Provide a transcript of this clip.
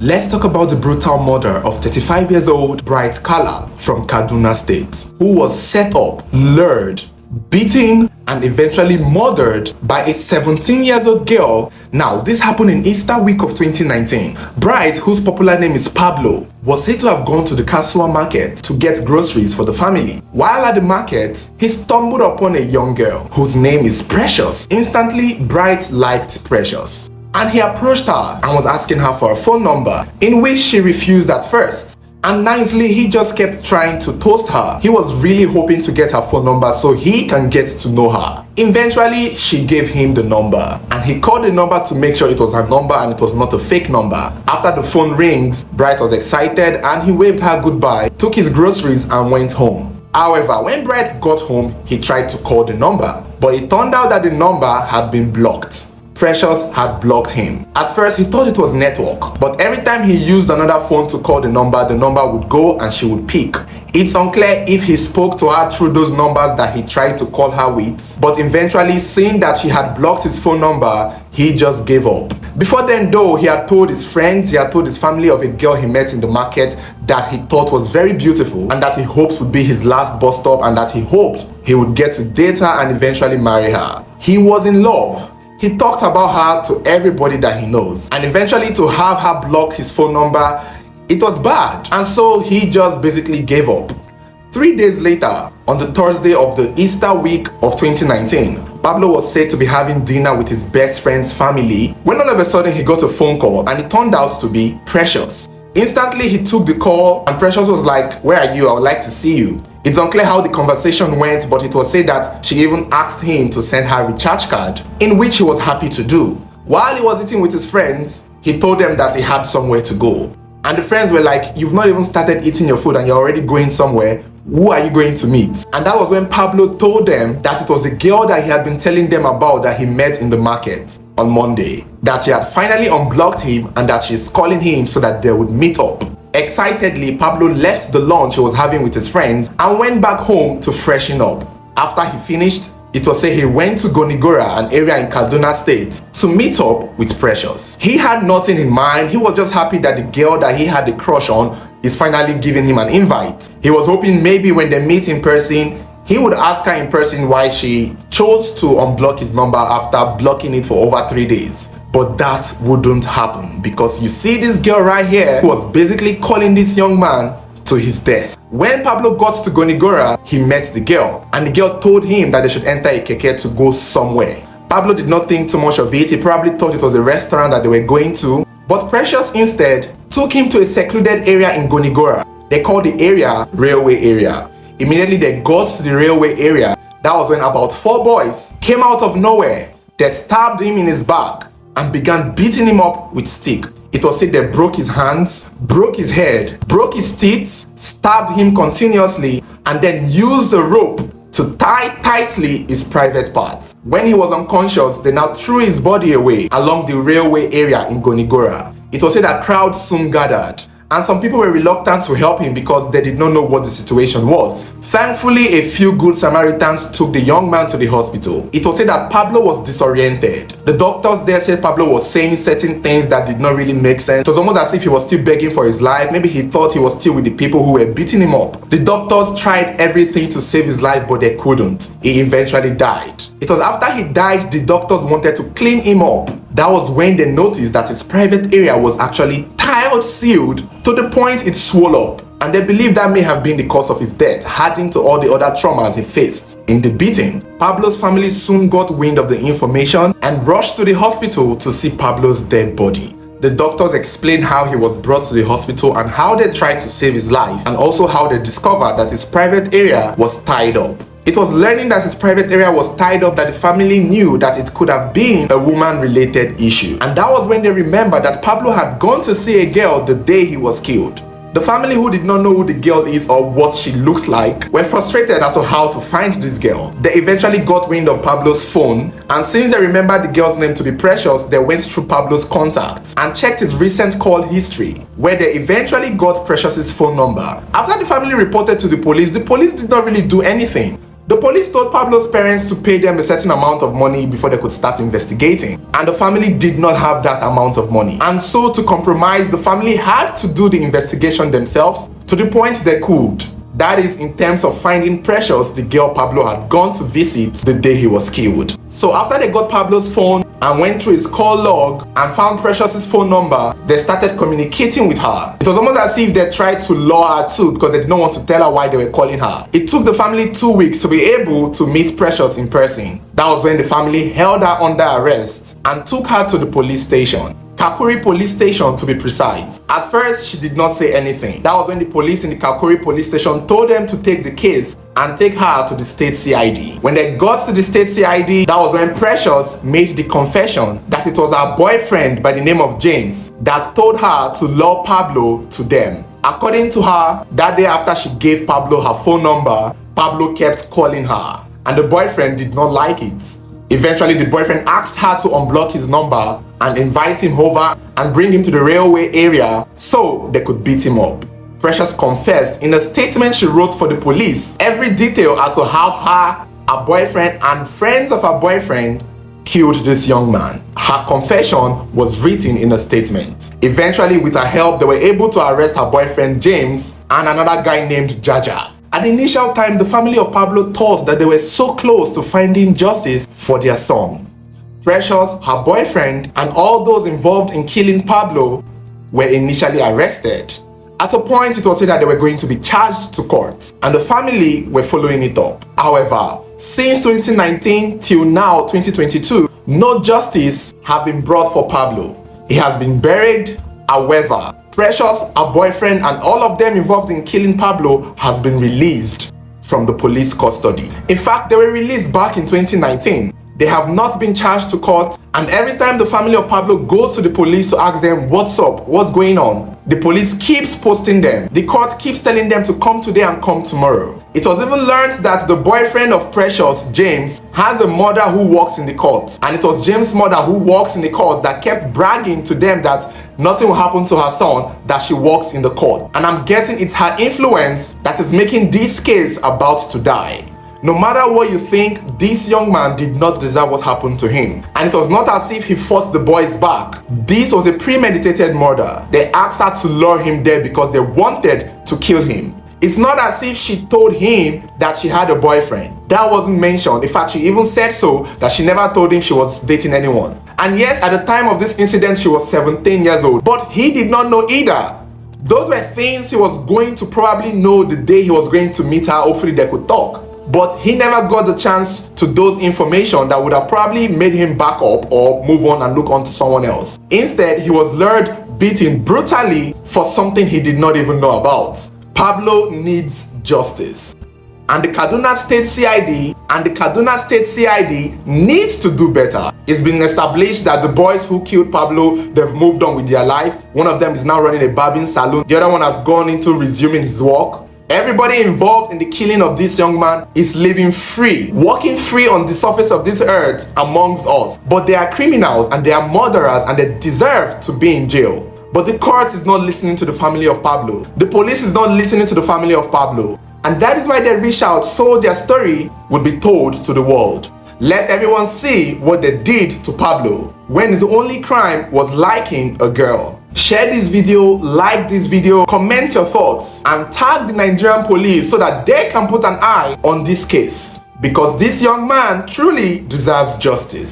Let's talk about the brutal murder of 35 years old Bright Kalla from Kaduna State, who was set up, lured, beaten, and eventually murdered by a 17 years old girl. Now, this happened in Easter week of 2019. Bright, whose popular name is Pablo, was said to have gone to the Kasuwa market to get groceries for the family. While at the market, he stumbled upon a young girl whose name is Precious. Instantly, Bright liked Precious, and he approached her and was asking her for a phone number, in which she refused at first. And nicely, he just kept trying to toast her. He was really hoping to get her phone number so he can get to know her. Eventually, she gave him the number, and he called the number to make sure it was her number and it was not a fake number. After the phone rings, Bright was excited and he waved her goodbye, took his groceries and went home. However, when Bright got home, he tried to call the number, but it turned out that the number had been blocked. Precious had blocked him. At first, he thought it was network, but every time he used another phone to call the number would go and she would pick. It's unclear if he spoke to her through those numbers that he tried to call her with, but eventually, seeing that she had blocked his phone number, he just gave up. Before then though, he had told his friends, he had told his family of a girl he met in the market that he thought was very beautiful and that he hoped would be his last bus stop, and that he hoped he would get to date her and eventually marry her. He was in love. He talked about her to everybody that he knows, and eventually to have her block his phone number, it was bad, and so he just basically gave up. 3 days later, on the Thursday of the Easter week of 2019, Pablo was said to be having dinner with his best friend's family when all of a sudden he got a phone call, and it turned out to be Precious. Instantly, he took the call and Precious was like, "Where are you? I would like to see you." It's unclear how the conversation went, but it was said that she even asked him to send her a recharge card, in which he was happy to do. While he was eating with his friends, he told them that he had somewhere to go. And the friends were like, "You've not even started eating your food and you're already going somewhere. Who are you going to meet?" And that was when Pablo told them that it was a girl that he had been telling them about that he met in the market on Monday, that she had finally unblocked him and that she's calling him so that they would meet up. Excitedly, Pablo left the lunch he was having with his friends and went back home to freshen up. After he finished, it was said he went to Gonigora, an area in Kaduna State, to meet up with Precious. He had nothing in mind. He was just happy that the girl that he had a crush on is finally giving him an invite. He was hoping maybe when they meet in person, he would ask her in person why she chose to unblock his number after blocking it for over 3 days. But that wouldn't happen, because you see this girl right here who was basically calling this young man to his death. When Pablo got to Gonigora, he met the girl, and the girl told him that they should enter a keke to go somewhere. Pablo did not think too much of it. He probably thought it was a restaurant that they were going to, but Precious instead took him to a secluded area in Gonigora. They called the area Railway Area. Immediately they got to the railway area. That was when about 4 boys came out of nowhere. They stabbed him in his back and began beating him up with stick. It was said they broke his hands, broke his head, broke his teeth, stabbed him continuously, and then used a rope to tie tightly his private parts. When he was unconscious, they now threw his body away along the railway area in Gonigora. It was said that crowds soon gathered, and some people were reluctant to help him because they did not know what the situation was. Thankfully, a few good Samaritans took the young man to the hospital. It was said that Pablo was disoriented. The doctors there said Pablo was saying certain things that did not really make sense. It was almost as if he was still begging for his life. Maybe he thought he was still with the people who were beating him up. The doctors tried everything to save his life, but they couldn't. He eventually died. It was after he died, the doctors wanted to clean him up. That was when they noticed that his private area was actually tiled sealed to the point it swelled up. And they believe that may have been the cause of his death, adding to all the other traumas he faced in the beating. Pablo's family soon got wind of the information and rushed to the hospital to see Pablo's dead body. The doctors explained how he was brought to the hospital and how they tried to save his life, and also how they discovered that his private area was tied up. It was learning that his private area was tied up that the family knew that it could have been a woman-related issue. And that was when they remembered that Pablo had gone to see a girl the day he was killed. The family, who did not know who the girl is or what she looked like, were frustrated as to how to find this girl. They eventually got wind of Pablo's phone, and since they remembered the girl's name to be Precious, they went through Pablo's contacts and checked his recent call history, where they eventually got Precious's phone number. After the family reported to the police did not really do anything. The police told Pablo's parents to pay them a certain amount of money before they could start investigating, and the family did not have that amount of money. And so, to compromise, the family had to do the investigation themselves to the point they could. That is, in terms of finding Precious, the girl Pablo had gone to visit the day he was killed. So after they got Pablo's phone and went through his call log and found Precious's phone number, they started communicating with her. It was almost as if they tried to lure her too, because they did not want to tell her why they were calling her. It took the family 2 weeks to be able to meet Precious in person. That was when the family held her under arrest and took her to the police station. Kakuri police station, to be precise. At first, she did not say anything. That was when the police in the Kakuri police station told them to take the case and take her to the state CID. When they got to the state CID, that was when Precious made the confession that it was her boyfriend by the name of James that told her to lure Pablo to them. According to her, that day after she gave Pablo her phone number, Pablo kept calling her, and the boyfriend did not like it. Eventually, the boyfriend asked her to unblock his number and invite him over and bring him to the railway area so they could beat him up. Precious confessed in a statement she wrote for the police every detail as to how her boyfriend and friends of her boyfriend killed this young man. Her confession was written in a statement. Eventually, with her help, they were able to arrest her boyfriend James and another guy named Jaja. At the initial time, the family of Pablo thought that they were so close to finding justice for their son. Precious, her boyfriend, and all those involved in killing Pablo were initially arrested. At a point, it was said that they were going to be charged to court, and the family were following it up. However, since 2019 till now, 2022, no justice has been brought for Pablo. He has been buried. However, Precious, her boyfriend, and all of them involved in killing Pablo has been released from the police custody. In fact, they were released back in 2019. They have not been charged to court, and every time the family of Pablo goes to the police to ask them what's up, what's going on, the police keeps posting them. The court keeps telling them to come today and come tomorrow. It was even learned that the boyfriend of Precious, James, has a mother who works in the court, and it was James' mother who works in the court that kept bragging to them that nothing will happen to her son, that she works in the court. And I'm guessing it's her influence that is making this case about to die. No matter what you think, this young man did not deserve what happened to him. And it was not as if he fought the boys back. This was a premeditated murder. They asked her to lure him there because they wanted to kill him. It's not as if she told him that she had a boyfriend. That wasn't mentioned. In fact, she even said so, that she never told him she was dating anyone. And yes, at the time of this incident, she was 17 years old. But he did not know either. Those were things he was going to probably know the day he was going to meet her. Hopefully they could talk. But he never got the chance to those information that would have probably made him back up or move on and look on to someone else. Instead, he was lured, beaten brutally for something he did not even know about. Pablo needs justice. And the Kaduna State CID needs to do better. It's been established that the boys who killed Pablo, they've moved on with their life. One of them is now running a barbing salon. The other one has gone into resuming his work. Everybody involved in the killing of this young man is living free, walking free on the surface of this earth amongst us. But they are criminals and they are murderers and they deserve to be in jail. But the court is not listening to the family of Pablo. The police is not listening to the family of Pablo. And that is why they reach out so their story would be told to the world. Let everyone see what they did to Pablo when his only crime was liking a girl. Share this video, like this video, comment your thoughts, and tag the Nigerian police so that they can put an eye on this case. Because this young man truly deserves justice.